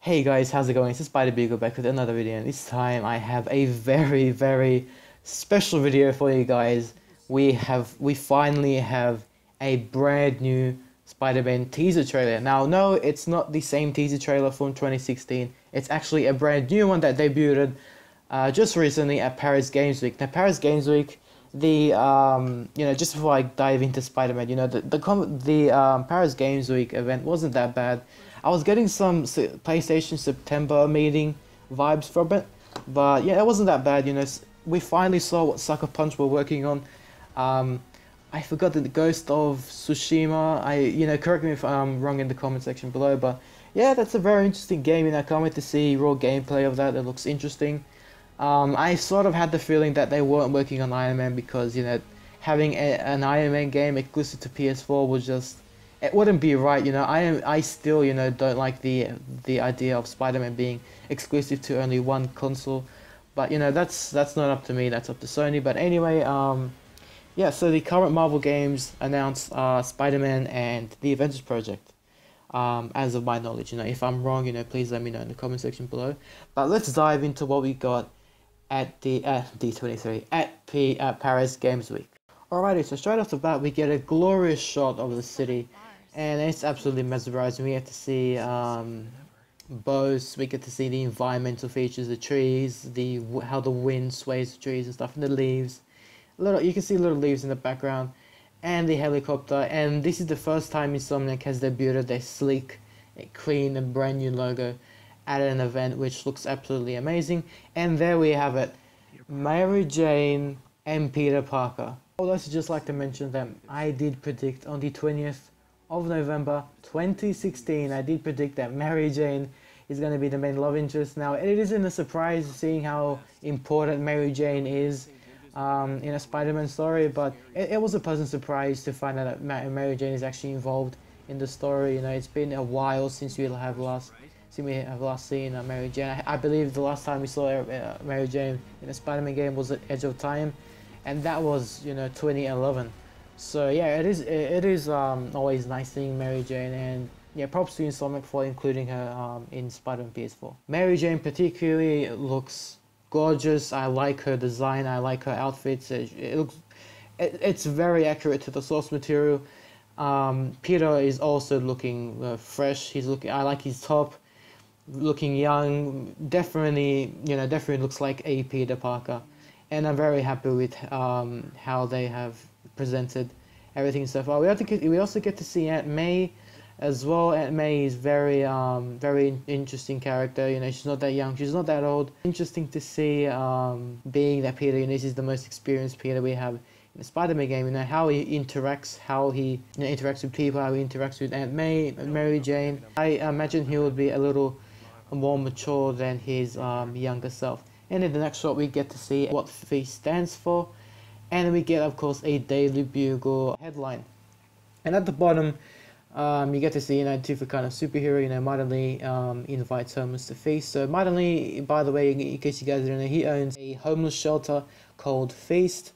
Hey guys, how's it going? It's Spider Bugle back with another video, and this time I have a very special video for you guys. We finally have a brand new Spider-Man teaser trailer. Now, no, it's not the same teaser trailer from 2016. It's actually a brand new one that debuted just recently at Paris Games Week. Now, Paris Games Week, just before I dive into Spider-Man, the Paris Games Week event wasn't that bad. I was getting some PlayStation September meeting vibes from it, but yeah, it wasn't that bad. We finally saw what Sucker Punch were working on. Um, I forgot the Ghost of Tsushima. Correct me if I'm wrong in the comment section below, but yeah, that's a very interesting game, and I can't wait to see raw gameplay of that. It looks interesting. I sort of had the feeling that they weren't working on Iron Man because having an Iron Man game exclusive to PS4 was just it wouldn't be right. I still don't like the idea of Spider-Man being exclusive to only one console, but that's not up to me. That's up to Sony. But anyway, yeah. So the current Marvel games announced Spider-Man and the Avengers Project. As of my knowledge, if I'm wrong, please let me know in the comment section below. But let's dive into what we got at the D23 at Paris Games Week. Alrighty, so straight off the bat we get a glorious shot of the city, and it's absolutely mesmerizing. We get to see bows, we get to see the environmental features, the trees, how the wind sways the trees and stuff, and the leaves. You can see little leaves in the background, and the helicopter. And this is the first time Insomniac has debuted their sleek, clean, and brand new logo at an event, which looks absolutely amazing. And there we have it, Mary Jane and Peter Parker. I would also just like to mention that I did predict on the 20th of November 2016, I did predict that Mary Jane is going to be the main love interest. Now, it isn't a surprise seeing how important Mary Jane is in a Spider-Man story, but it was a pleasant surprise to find out that Mary Jane is actually involved in the story. It's been a while since we have last seen Mary Jane. I believe the last time we saw Mary Jane in a Spider-Man game was at Edge of Time, and that was 2011. So yeah, it is always nice seeing Mary Jane, and yeah, props to Insomniac for including her in Spider-Man PS4. Mary Jane particularly looks gorgeous. I like her design. I like her outfits. It's very accurate to the source material. Peter is also looking fresh. I like his top, looking young. Definitely looks like a Peter Parker, and I'm very happy with how they have presented everything so far. We also get to see Aunt May as well. Aunt May is very interesting character. She's not that young, she's not that old. Interesting to see, being that Peter, this is the most experienced Peter we have in the Spider-Man game. How he interacts, interacts with people, how he interacts with Aunt May, Mary Jane. I imagine he would be a little more mature than his younger self. And in the next shot, we get to see what Feast stands for, and we get, of course, a Daily Bugle headline. And at the bottom, you get to see, different kind of superhero. Martin Lee invites homeless to feast. So Martin Lee, by the way, in case you guys don't know, he owns a homeless shelter called Feast.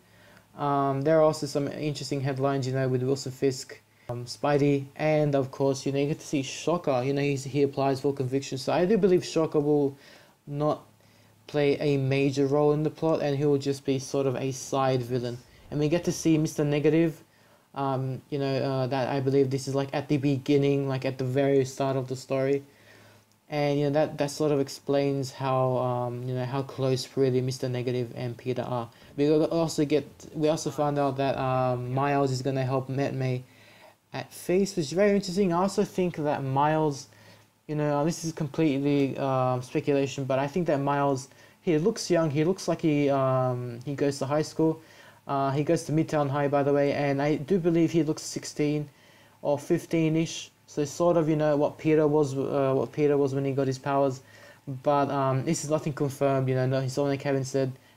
There are also some interesting headlines, with Wilson Fisk, Spidey, and of course, you get to see Shocker. He applies for conviction. So I do believe Shocker will not play a major role in the plot, and he will just be sort of a side villain. And we get to see Mr. Negative. That I believe this is like at the beginning, like at the very start of the story, and that sort of explains how close really Mr. Negative and Peter are. We also found out that Miles is gonna help Aunt May at Feast, which is very interesting. I also think that Miles, this is completely speculation, but I think that Miles, he looks young. He looks like he goes to high school. He goes to Midtown High, by the way, and I do believe he looks 16 or 15-ish. So sort of, what Peter was when he got his powers. But this is nothing confirmed. No, he's only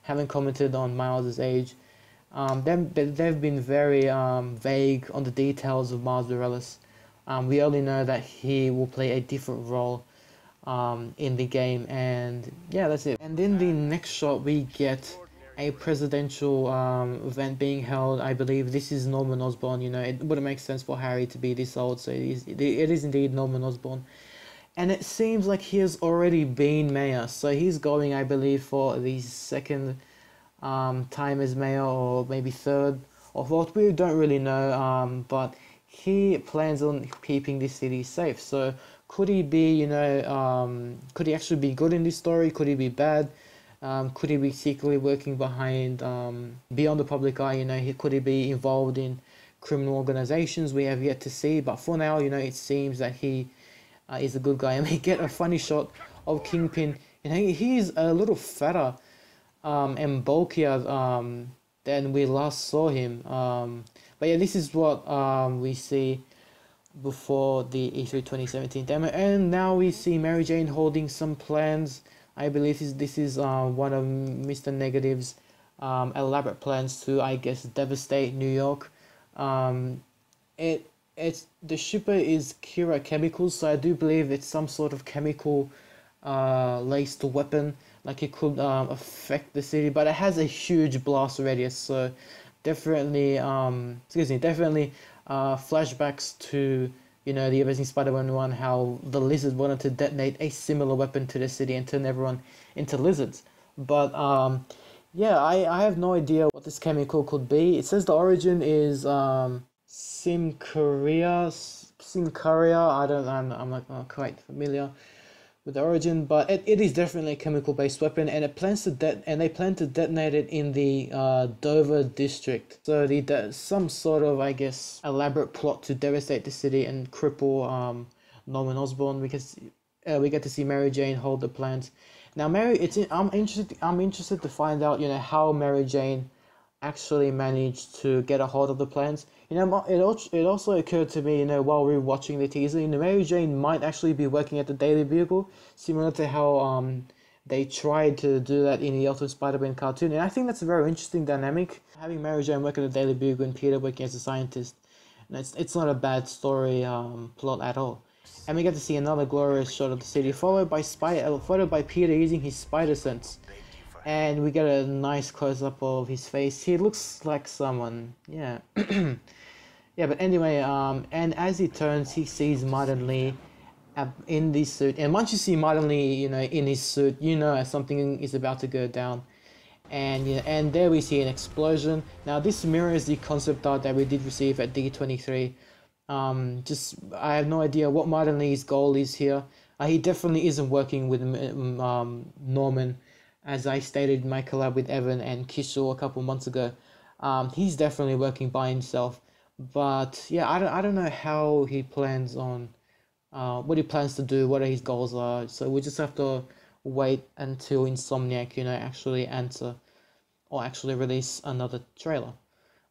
haven't commented on Miles' age. They've been very vague on the details of Miles Morales. We only know that he will play a different role in the game, and yeah, that's it. And in the next shot, we get a presidential event being held. I believe this is Norman Osborn. It wouldn't make sense for Harry to be this old, so it is indeed Norman Osborn. and it seems like he has already been mayor, so he's going, I believe, for the second time as mayor, or maybe third or fourth. We don't really know, but he plans on keeping this city safe. So could he be, could he actually be good in this story? Could he be bad? Could he be secretly working behind, beyond the public eye? Could he be involved in criminal organizations? We have yet to see. But for now, it seems that he is a good guy. And we get a funny shot of Kingpin. He's a little fatter and bulkier than we last saw him. But yeah, this is what we see before the E3 2017 demo, and now we see Mary Jane holding some plans. I believe this is one of Mr. Negative's elaborate plans to, I guess, devastate New York. It's the shipper is Kira Chemicals, so I do believe it's some sort of chemical laced weapon, like it could affect the city, but it has a huge blast radius, so definitely flashbacks to the Amazing Spider-Man 1, how the Lizard wanted to detonate a similar weapon to the city and turn everyone into lizards. But yeah, I have no idea what this chemical could be. It says the origin is Simcaria. I'm not quite familiar with the origin, but it is definitely a chemical-based weapon, and they plan to detonate it in the Dover district. So some sort of, I guess, elaborate plot to devastate the city and cripple Norman Osborn, because we get to see Mary Jane hold the plans. Now, I'm interested to find out how Mary Jane actually managed to get a hold of the plans. It also occurred to me, while we were watching the teaser, Mary Jane might actually be working at the Daily Bugle, similar to how they tried to do that in the Ultimate Spider-Man cartoon. And I think that's a very interesting dynamic, having Mary Jane work at the Daily Bugle and Peter working as a scientist. And it's not a bad story plot at all. And we get to see another glorious shot of the city, followed by Peter using his spider sense. And we get a nice close-up of his face. He looks like someone, yeah. Yeah, but anyway, and as he turns, he sees Martin Lee in this suit. And once you see Martin Lee, in his suit, something is about to go down. And there we see an explosion. Now, this mirrors the concept art that we did receive at D23. I have no idea what Martin Lee's goal is here. He definitely isn't working with Norman, as I stated in my collab with Evan and Kishore a couple months ago. He's definitely working by himself. But yeah, I don't know how he plans on, what he plans to do, what his goals are. So we just have to wait until Insomniac, actually answer or actually release another trailer.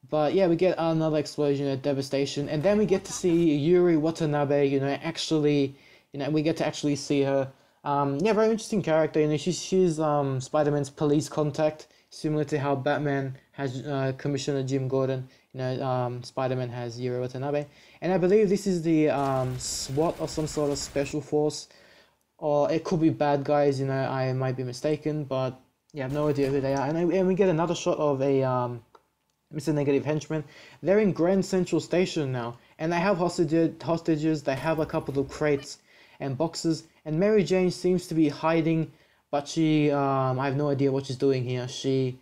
But yeah, we get another explosion of devastation, and then we get to see Yuri Watanabe, actually, we get to actually see her. Yeah, very interesting character. She's Spider-Man's police contact, similar to how Batman has Commissioner Jim Gordon. Spider-Man has Yuri Watanabe, and I believe this is the SWAT or some sort of special force, or it could be bad guys. I might be mistaken, but yeah, I have no idea who they are. And we get another shot of a Mr. Negative henchman. They're in Grand Central Station now, and they have hostages. They have a couple of crates and boxes, and Mary Jane seems to be hiding, but she, I have no idea what she's doing here. She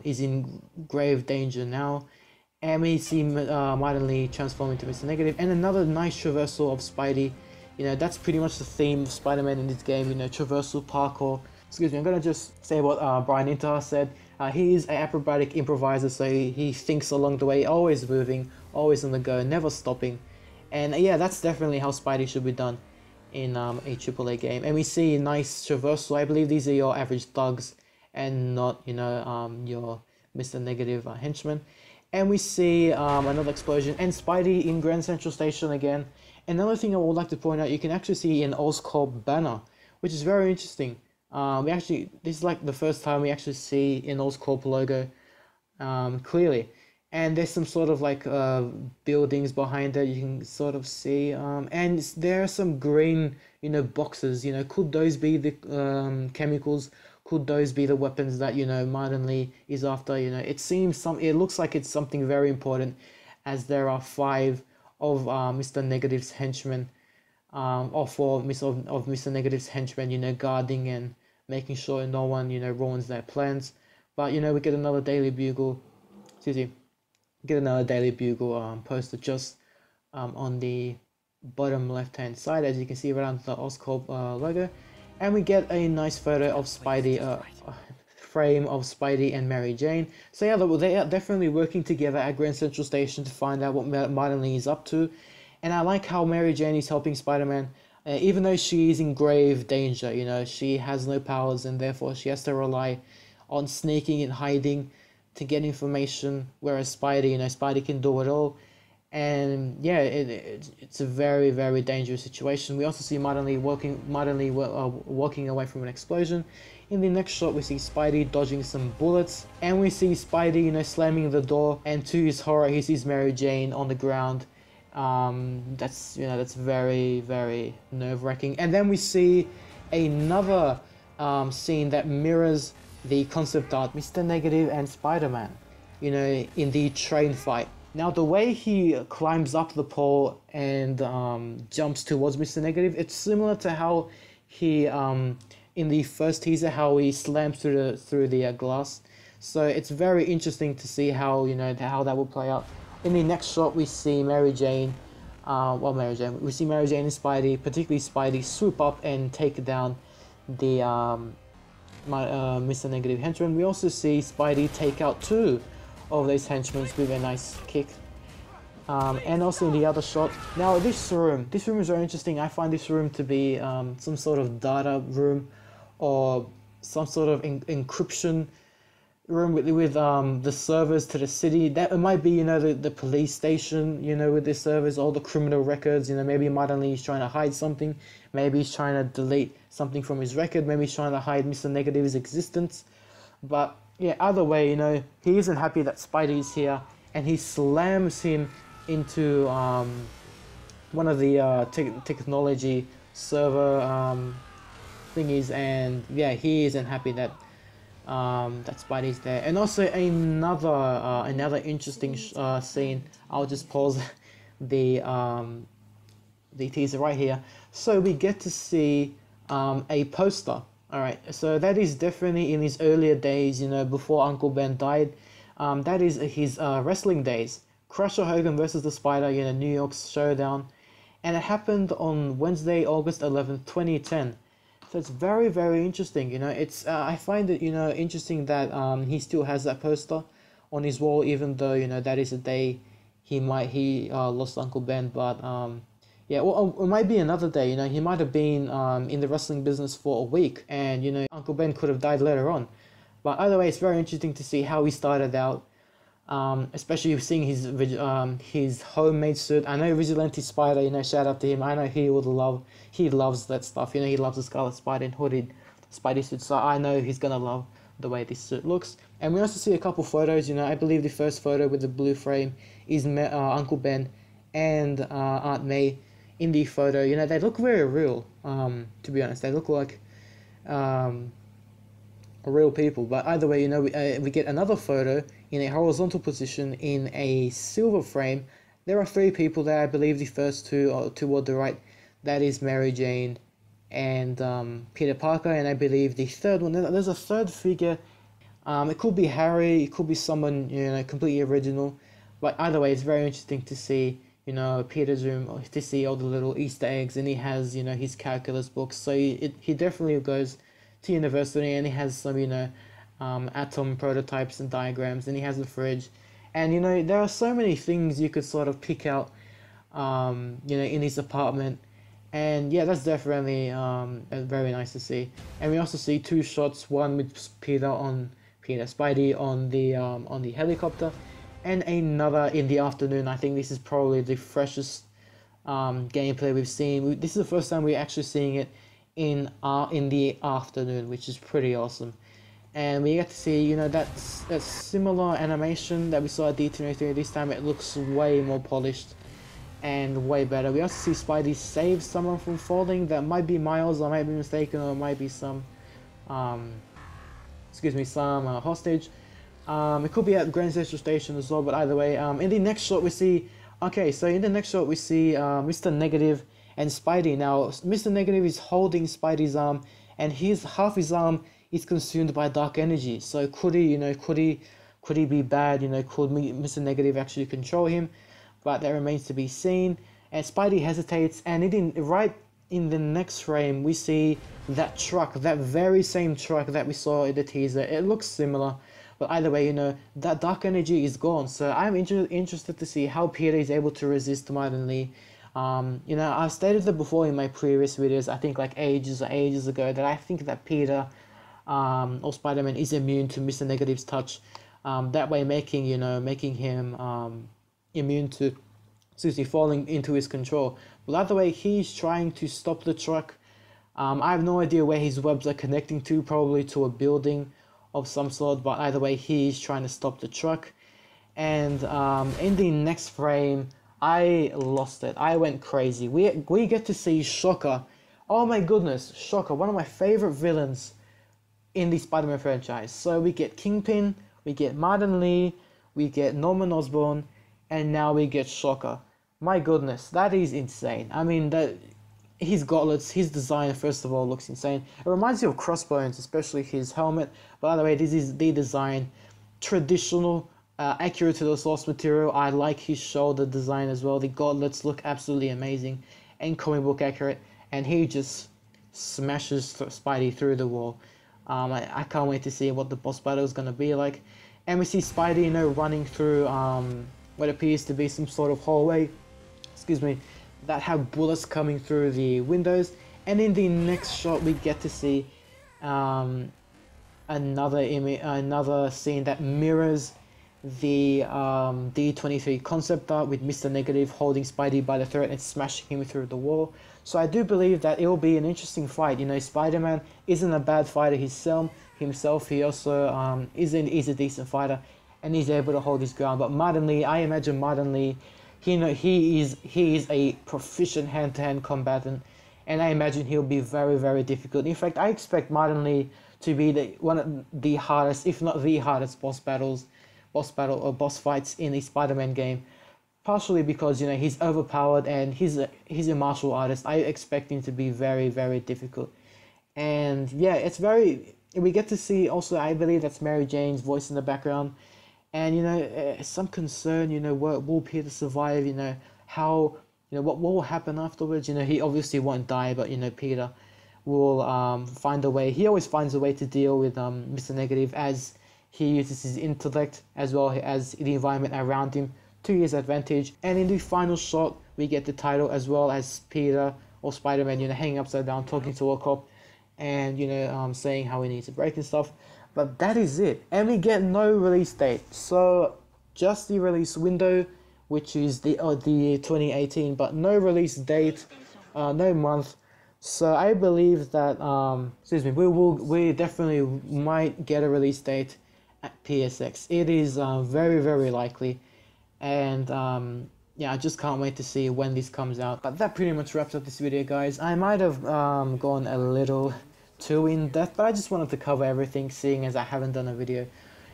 is in grave danger now, and we see Martin Lee transform into Mr. Negative, and another nice traversal of Spidey. That's pretty much the theme of Spider-Man in this game, traversal, parkour. Excuse me, I'm gonna just say what Brian Intihar said. He is an acrobatic improviser, so he thinks along the way, always moving, always on the go, never stopping. And yeah, that's definitely how Spidey should be done in a AAA game. And we see a nice traversal. I believe these are your average thugs and not, your Mr. Negative henchman. And we see another explosion and Spidey in Grand Central Station again. Another thing I would like to point out, you can actually see an Oscorp banner, which is very interesting. This is like the first time we actually see an Oscorp logo clearly. And there's some sort of like buildings behind it you can sort of see. And there are some green, boxes. Could those be the chemicals? Could those be the weapons that Martin Lee is after? It looks like it's something very important, as there are 5 of Mr. Negative's henchmen or for Mr. Negative's henchmen, you know, guarding and making sure no one, you know, ruins their plans. But you know, we get another Daily Bugle, excuse me, get another Daily Bugle poster just on the bottom left hand side, as you can see right under the Oscorp logo, and we get a nice photo of Spidey, frame of Spidey and Mary Jane. So yeah, they are definitely working together at Grand Central Station to find out what Martin Lee is up to, and I like how Mary Jane is helping Spider-Man, even though she is in grave danger. You know, she has no powers and therefore she has to rely on sneaking and hiding to get information, whereas Spidey, you know, Spidey can do it all. And yeah, it's a very, very dangerous situation. We also see Martin Lee walking away from an explosion. In the next shot, we see Spidey dodging some bullets, and we see Spidey, you know, slamming the door. And to his horror, he sees Mary Jane on the ground. That's, you know, that's very, very nerve-wracking. And then we see another scene that mirrors the concept art, Mr. Negative and Spider-Man, you know, in the train fight. Now, the way he climbs up the pole and jumps towards Mr. Negative, it's similar to how he, in the first teaser, how he slams through the glass. So it's very interesting to see how, you know, how that will play out. In the next shot, we see Mary Jane, we see Mary Jane and Spidey, particularly Spidey, swoop up and take down the Mr. Negative henchman. We also see Spidey take out two of those henchmen with a nice kick. And also in the other shot. Now this room is very interesting. I find this room to be some sort of data room or some sort of encryption room with the servers to the city. That it might be, you know, the police station, you know, with the servers, all the criminal records. You know, maybe Martin Lee is trying to hide something. Maybe he's trying to delete something from his record. Maybe he's trying to hide Mr. Negative's existence. But yeah, either way, you know, he isn't happy that Spidey's here, and he slams him into one of the technology server thingies, and yeah, he isn't happy that that Spidey's there. And also another interesting scene. I'll just pause the teaser right here. So we get to see a poster. Alright, so that is definitely in his earlier days, you know, before Uncle Ben died. That is his wrestling days. Crusher Hogan versus the Spider in a New York showdown. And it happened on Wednesday, August 11th, 2010. So it's very, very interesting, you know. It's I find it, you know, interesting that he still has that poster on his wall, even though, you know, that is the day he lost Uncle Ben. But yeah, well, it might be another day, you know, he might have been in the wrestling business for a week, and, you know, Uncle Ben could have died later on. But either way, it's very interesting to see how he started out, especially seeing his homemade suit. I know Vigilante Spider, you know, shout out to him. I know he loves that stuff, you know, he loves the Scarlet Spider and hooded Spidey suit, so I know he's gonna love the way this suit looks. And we also see a couple photos, you know. I believe the first photo with the blue frame is Uncle Ben and Aunt May. In the photo, you know, they look very real, to be honest. They look like real people. But either way, you know, we get another photo in a horizontal position in a silver frame. There are three people there. I believe the first two are toward the right. That is Mary Jane and Peter Parker. And I believe the third one, there's a third figure. It could be Harry, it could be someone, you know, completely original. But either way, it's very interesting to see, you know, Peter's room, to see all the little Easter eggs, and he has, you know, his calculus books. So he definitely goes to university, and he has some, you know, atom prototypes and diagrams, and he has a fridge. And, you know, there are so many things you could sort of pick out, you know, in his apartment. And yeah, that's definitely very nice to see. And we also see two shots, one with Spidey on the helicopter, and another in the afternoon. I think this is probably the freshest gameplay we've seen. This is the first time we're actually seeing it in the afternoon, which is pretty awesome. And we get to see, you know, that similar animation that we saw at D23. This time it looks way more polished and way better. We also see Spidey save someone from falling. That might be Miles, I might be mistaken, or it might be some hostage. It could be at Grand Central Station as well, but either way, in the next shot we see, Mr. Negative and Spidey. Now, Mr. Negative is holding Spidey's arm, and half his arm is consumed by dark energy. So could he, could he be bad? Could Mr. Negative actually control him? But that remains to be seen. And Spidey hesitates, and right in the next frame, we see that truck, that very same truck that we saw in the teaser. It looks similar, but either way, that dark energy is gone. So I'm interested to see how Peter is able to resist Martin Lee. I've stated that before in my previous videos, I think like ages ago, that I think that Peter or Spider-Man is immune to Mr. Negative's touch. That way making him immune to falling into his control. But either way, he's trying to stop the truck. I have no idea where his webs are connecting to, probably to a building of some sort, but either way, he's trying to stop the truck. And in the next frame, I lost it. I went crazy. We get to see Shocker. Oh my goodness, Shocker, one of my favorite villains in the Spider-Man franchise. So we get Kingpin, we get Martin Lee, we get Norman Osborn, and now we get Shocker. My goodness, that is insane. I mean, his gauntlets, his design, first of all, looks insane. It reminds you of Crossbones, especially his helmet. By the way, this is the design. Traditional, accurate to the source material. I like his shoulder design as well. The gauntlets look absolutely amazing and comic book accurate. And he just smashes Spidey through the wall. I can't wait to see what the boss battle is going to be like. And we see Spidey, running through what appears to be some sort of hallway. Excuse me. That have bullets coming through the windows. And in the next shot, we get to see another scene that mirrors the D23 concept art with Mr. Negative holding Spidey by the throat and smashing him through the wall. So I do believe that it will be an interesting fight. Spider-Man isn't a bad fighter himself. He also is a decent fighter, and he's able to hold his ground. But Martin Lee, I imagine Martin Lee, he is a proficient hand-to-hand combatant, and I imagine he'll be very, very difficult. In fact, I expect Martin Lee to be one of the hardest, if not the hardest, boss fights in the Spider-Man game. Partially because he's overpowered and he's a martial artist. I expect him to be very, very difficult. And yeah, we get to see also, I believe that's Mary Jane's voice in the background. And some concern, will Peter survive? How, what will happen afterwards? He obviously won't die, but Peter will find a way. He always finds a way to deal with Mr. Negative, as he uses his intellect as well as the environment around him to his advantage. And in the final shot, we get the title as well as Peter or Spider-Man, hanging upside down, talking to a cop, and saying how he needs a break and stuff. But that is it, and we get no release date. So just the release window, which is the 2018, but no release date, no month. So I believe that we definitely might get a release date at PSX. It is very, very likely. And yeah, I just can't wait to see when this comes out. But that pretty much wraps up this video, guys. I might have gone a little too in depth, but I just wanted to cover everything, seeing as I haven't done a video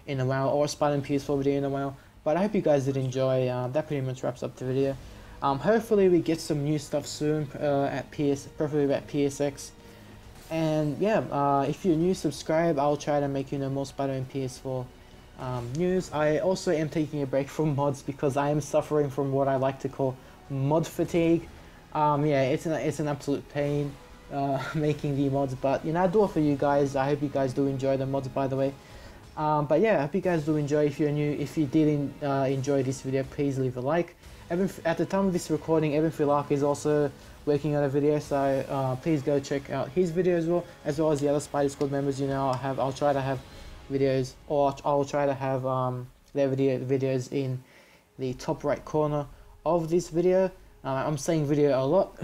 in a while, or a Spider-Man PS4 video in a while. But I hope you guys did enjoy. That pretty much wraps up the video. Hopefully we get some new stuff soon preferably at PSX. And yeah, if you're new, subscribe. I'll try to make more Spider-Man PS4 news. I also am taking a break from mods because I am suffering from what I like to call mod fatigue. Yeah, it's an absolute pain making the mods, but I do it for you guys. I hope you guys do enjoy the mods, by the way. But yeah, I hope you guys do enjoy. If you're new, if you did enjoy this video, please leave a like. At the time of this recording, Evan Philark is also working on a video, so please go check out his video as well as the other Spidey Squad members. I'll try to have videos, or I'll try to have their videos in the top right corner of this video. I'm saying video a lot.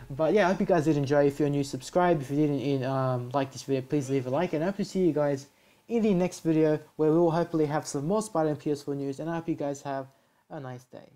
But yeah, I hope you guys did enjoy. If you're new, subscribe. If you didn't like this video, please leave a like. And I hope to see you guys in the next video, where we will hopefully have some more Spider-Man PS4 news. And I hope you guys have a nice day.